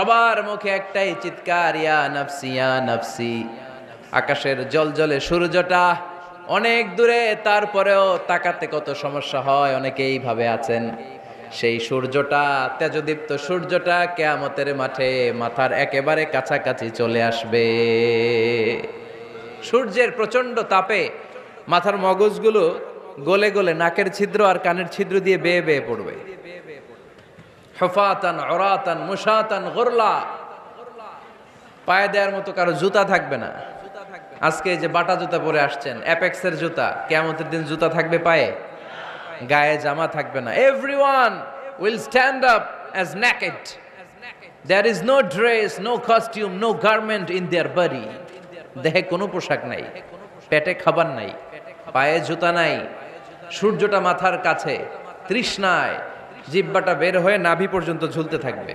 সবার মুখে একটাই চিৎকার, ইয়া নাফসি ইয়া নাফসি। আকাশের জলজলে সূর্যটা অনেক দূরে, তারপরেও তাকাতে কত সমস্যা হয়। অনেকে এইভাবে আছেন, সেই সূর্যটা, তেজদীপ্ত সূর্যটা কিয়ামতের মাঠে মাথার একেবারে কাছাকাছি চলে আসবে। সূর্যের প্রচন্ড তাপে মাথার মগজগুলো গলে গলে নাকের ছিদ্র আর কানের ছিদ্র দিয়ে বেয়ে বেয়ে পড়বে। হুফাতান উরাতান মুশাতান গুরলা, পায়ে দেওয়ার মতো কারো জুতা থাকবে না। আজকে যে বাটা জুতা পরে আসছেন, অ্যাপেক্সের জুতা, কিয়ামতের দিন জুতা থাকবে পায়ে, গায়ে জামা থাকবে না। Everyone will stand up as naked. There is no dress, no costume, no garment in there body. দেহে কোনো পোশাক নাই, পেটে খাবার নাই, পায়ে জুতা নাই, সূর্যটা মাথার কাছে, তৃষ্ণায় জিহ্বাটা বের হয়ে নাভি পর্যন্ত ঝুলতে থাকবে।